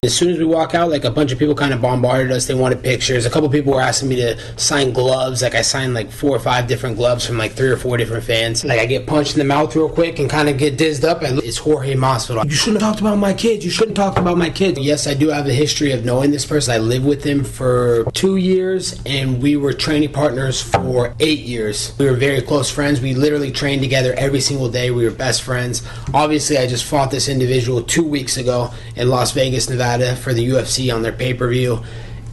As soon as we walk out, like, a bunch of people kind of bombarded us. They wanted pictures. A couple people were asking me to sign gloves. Like, I signed like 4 or 5 different gloves from like 3 or 4 different fans. Like, I get punched in the mouth real quick and kind of get dizzed up. And it's Jorge Masvidal. You shouldn't have talked about my kids. You shouldn't have talked about my kids. Yes, I do have a history of knowing this person. I lived with him for 2 years, and we were training partners for 8 years. We were very close friends. We literally trained together every single day. We were best friends. Obviously, I just fought this individual 2 weeks ago in Las Vegas, Nevada for the UFC on their pay-per-view,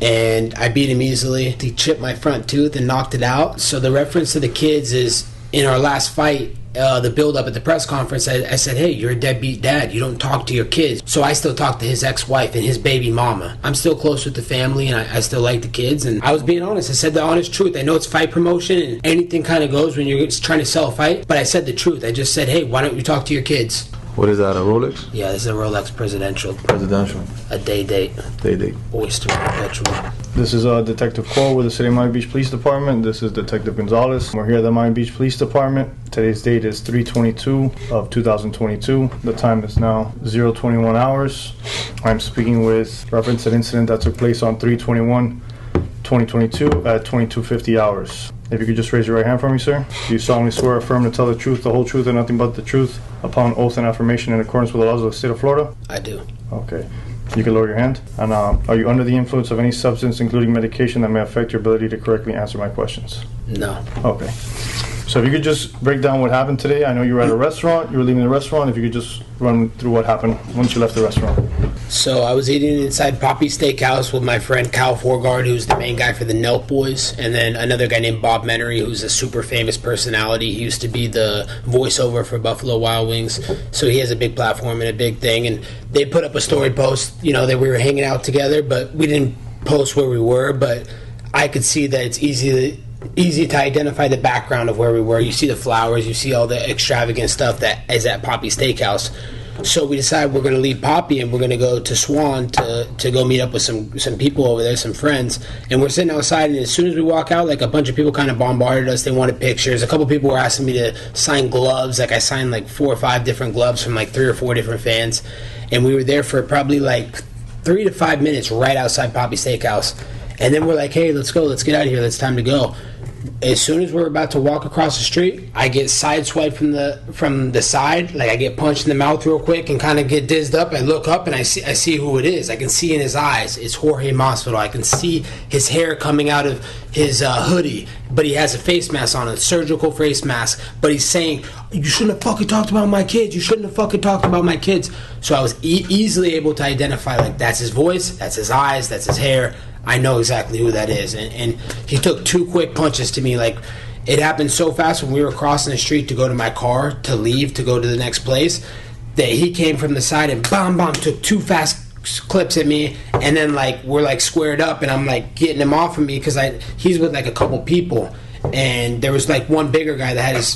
and I beat him easily. He chipped my front tooth and knocked it out. So the reference to the kids is in our last fight, the build-up at the press conference, I said, hey, you're a deadbeat dad. You don't talk to your kids. So I still talk to his ex-wife and his baby mama. I'm still close with the family, and I still like the kids. And I was being honest. I said the honest truth. I know it's fight promotion, and anything kind of goes when you're trying to sell a fight, but I said the truth. I just said, hey, why don't you talk to your kids? What is that, a Rolex? Yeah, this is a Rolex Presidential. Presidential. A day date. Day date. Oyster Perpetual. This is Detective Cole with the City of Miami Beach Police Department. This is Detective Gonzalez. We're here at the Miami Beach Police Department. Today's date is 3/22 of 2022. The time is now 0:21 hours. I'm speaking with reference to an incident that took place on 3/21/2022 at 22:50 hours. If you could just raise your right hand for me, sir. Do you solemnly swear or affirm to tell the truth, the whole truth, and nothing but the truth upon oath and affirmation in accordance with the laws of the state of Florida? I do. Okay. You can lower your hand. And are you under the influence of any substance, including medication, that may affect your ability to correctly answer my questions? No. Okay. So if you could just break down what happened today. I know you were at a restaurant. You were leaving the restaurant. If you could just run through what happened once you left the restaurant. So I was eating inside Papi Steak with my friend Cal Forgard, who's the main guy for the Nelk Boys, and then another guy named Bob Menery, who's a super famous personality. He used to be the voiceover for Buffalo Wild Wings, so he has a big platform and a big thing. And they put up a story post, that we were hanging out together, but we didn't post where we were. But I could see that it's easy to identify the background of where we were. You see the flowers, you see all the extravagant stuff that is at Papi Steakhouse. So we decided we're going to leave Papi and we're going to go to Swan to go meet up with some people over there, some friends. And we're sitting outside, and as soon as we walk out, like, a bunch of people kind of bombarded us. They wanted pictures. A couple people were asking me to sign gloves. Like, I signed like 4 or 5 different gloves from like 3 or 4 different fans. And we were there for probably like 3 to 5 minutes right outside Papi Steakhouse. And then we're like, hey, let's go. Let's get out of here. It's time to go. As soon as we're about to walk across the street, I get sideswiped from the side. Like, I get punched in the mouth real quick and kind of get dizzed up. I look up and I see who it is. I can see in his eyes it's Jorge Masvidal. I can see his hair coming out of his hoodie, but he has a face mask on, a surgical face mask. But he's saying, you shouldn't have fucking talked about my kids. You shouldn't have fucking talked about my kids. So I was easily able to identify, like, that's his voice, that's his eyes, that's his hair. I know exactly who that is. And he took 2 quick punches to me. Like, it happened so fast when we were crossing the street to go to my car, to leave, to go to the next place, that he came from the side and took 2 fast clips at me. And then, like, we're like squared up, and I'm like getting him off of me because he's with like a couple people. And there was like one bigger guy that had his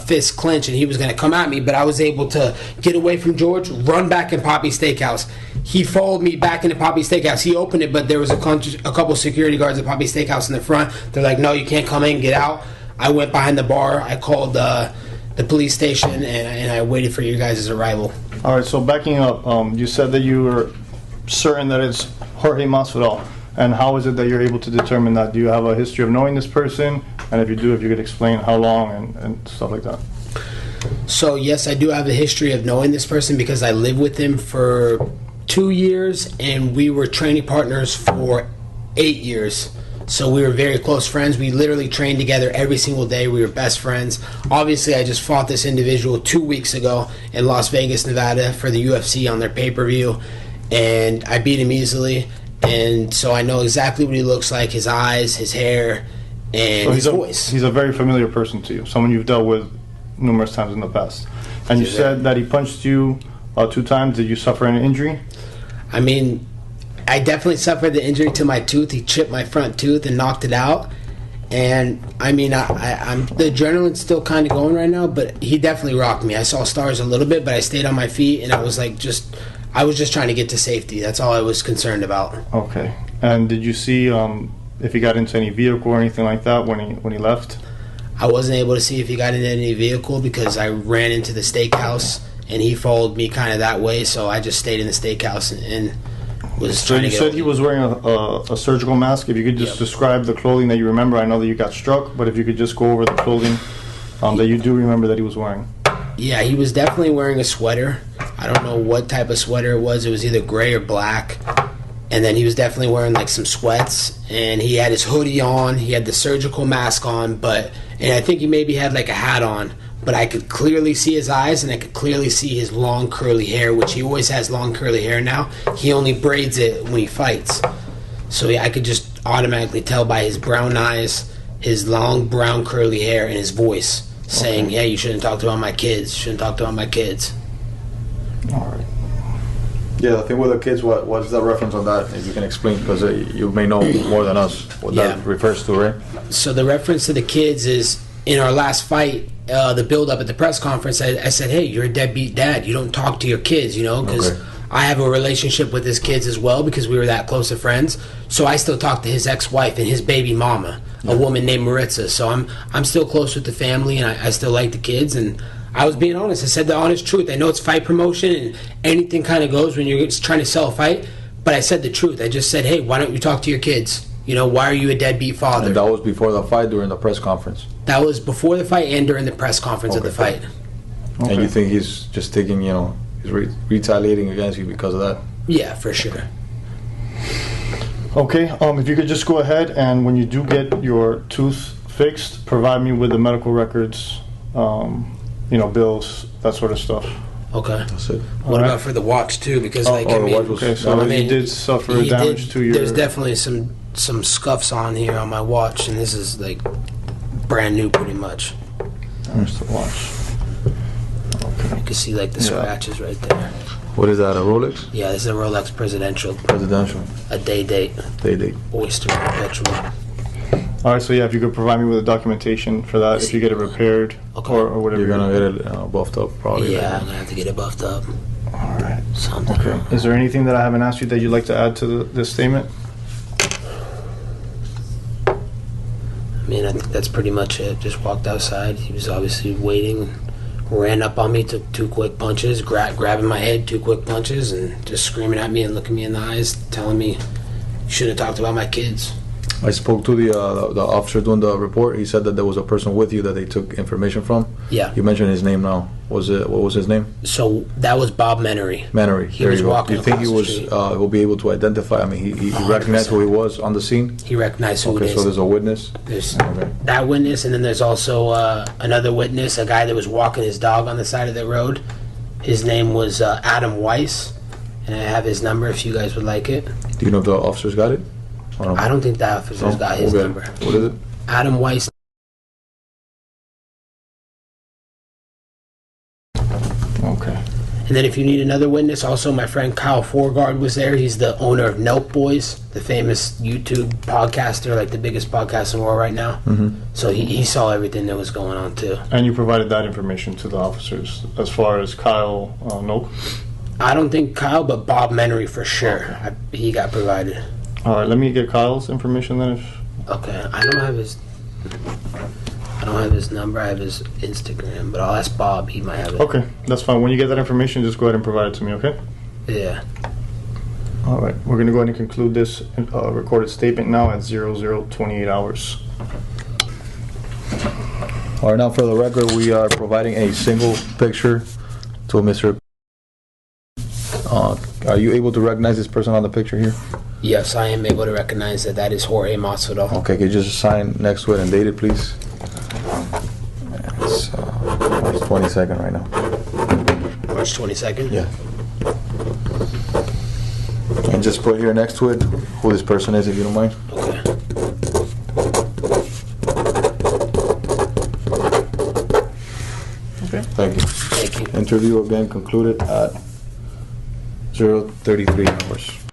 fist clenched, and he was going to come at me, but I was able to get away from George, run back in Papi Steakhouse. He followed me back into Papi Steakhouse. He opened it, but there was a couple security guards at Papi Steakhouse in the front. They're like, no, you can't come in, get out. I went behind the bar. I called the police station, and I waited for you guys' arrival. All right, so backing up, you said that you were certain that it's Jorge Masvidal. And how is it that you're able to determine that? Do you have a history of knowing this person? And if you do, if you could explain how long and stuff like that. So, yes, I do have a history of knowing this person because I lived with him for 2 years, and we were training partners for 8 years. So we were very close friends. We literally trained together every single day. We were best friends. Obviously, I just fought this individual 2 weeks ago in Las Vegas, Nevada for the UFC on their pay-per-view, and I beat him easily. And so I know exactly what he looks like, his eyes, his hair, and his voice. He's a very familiar person to you, someone you've dealt with numerous times in the past. And you said that he punched you 2 times. Did you suffer an injury? I mean, I definitely suffered the injury to my tooth. He chipped my front tooth and knocked it out. And, I mean, I'm the adrenaline's still kind of going right now, but he definitely rocked me. I saw stars a little bit, but I stayed on my feet, and I was like I was just trying to get to safety. That's all I was concerned about. Okay. And did you see if he got into any vehicle or anything like that when he left? I wasn't able to see if he got into any vehicle because I ran into the steakhouse, and he followed me kind of that way, so I just stayed in the steakhouse. And was So trying you to get said he was wearing a surgical mask. If you could just describe the clothing that you remember. I know that you got struck, but if you could just go over the clothing that you do remember that he was wearing. Yeah, he was definitely wearing a sweater. I don't know what type of sweater it was. It was either gray or black. And then he was definitely wearing like some sweats, and he had his hoodie on. He had the surgical mask on, and I think he maybe had like a hat on. But I could clearly see his eyes, and I could clearly see his long curly hair, which he always has long curly hair now. He only braids it when he fights. So yeah, I could just automatically tell by his brown eyes, his long brown curly hair, and his voice saying, "Yeah, you shouldn't talk about my kids. You shouldn't talk about my kids." All right. Yeah, the thing with the kids, what is the reference on that? If you can explain, because you may know more than us what that refers to, right? So the reference to the kids is in our last fight, the build-up at the press conference. I said, "Hey, you're a deadbeat dad. You don't talk to your kids, you know, because I have a relationship with his kids as well because we were that close of friends. So I still talk to his ex-wife and his baby mama, a woman named Maritza. So I'm still close with the family, and I still like the kids." And I was being honest. I said the honest truth. I know it's fight promotion, and anything kind of goes when you're just trying to sell a fight. But I said the truth. I just said, "Hey, why don't you talk to your kids? You know, why are you a deadbeat father?" And that was before the fight, during the press conference. That was before the fight and during the press conference of the fight. Okay. And you think he's just taking, he's retaliating against you because of that? Yeah, for sure. Okay. If you could just go ahead and when you do get your tooth fixed, provide me with the medical records, bills, that sort of stuff. Okay. That's it. What about for the watch too? Because I mean, the watch was, okay, so he did suffer damage to your. There's definitely some scuffs on here on my watch, and this is like brand new, pretty much. There's the watch. Okay. You can see like the scratches right there. What is that, a Rolex? Yeah, this is a Rolex Presidential. Presidential. A day date. Day date. Oyster Perpetual. All right, so yeah, if you could provide me with the documentation for that, if you get it repaired or whatever. You're gonna get it buffed up, probably. Yeah, right? I'm gonna have to get it buffed up. All right. Something. Okay. Is there anything that I haven't asked you that you'd like to add to this statement? I mean, I think that's pretty much it. Just walked outside. He was obviously waiting. Ran up on me, took two quick punches, grabbing my head, two quick punches, and just screaming at me and looking me in the eyes, telling me, "You should have talked about my kids." I spoke to the officer doing the report. He said that there was a person with you that they took information from. Yeah. You mentioned his name now. What was his name? So that was Bob Menery. Menery. He was walking You think he across was the street. will be able to identify? I mean, he recognized who he was on the scene. He recognized who it Okay, is. so there's a witness. There's Okay. that witness, and then there's also another witness, a guy that was walking his dog on the side of the road. His name was Adam Weiss, and I have his number if you guys would like it. Do you know if the officers got it? Or no? I don't think the officer's No? got his Okay. number. What is it? Adam Weiss. Okay. And then if you need another witness, also my friend Kyle Forgard was there. He's the owner of Nelk Boys, the famous YouTube podcaster, like the biggest podcast in the world right now. Mm-hmm. So he saw everything that was going on too. And you provided that information to the officers as far as Kyle Noak? I don't think Kyle, but Bob Menery for sure. He got provided. All right, let me get Kyle's information then. Okay, I don't have his number. I have his Instagram, but I'll ask Bob. He might have it. Okay, that's fine. When you get that information, just go ahead and provide it to me, okay? Yeah. All right, we're going to go ahead and conclude this recorded statement now at 0028 hours. All right, now for the record, we are providing a single picture to Mr. Are you able to recognize this person on the picture here? Yes, I am able to recognize that is Jorge Masvidal. Okay, could you just sign next to it and date it, please? It's March 22nd right now. March 22nd? Yeah. And just put here next to it who this person is, if you don't mind. Okay. Okay. Thank you. Thank you. Interview again concluded at 0:33 hours.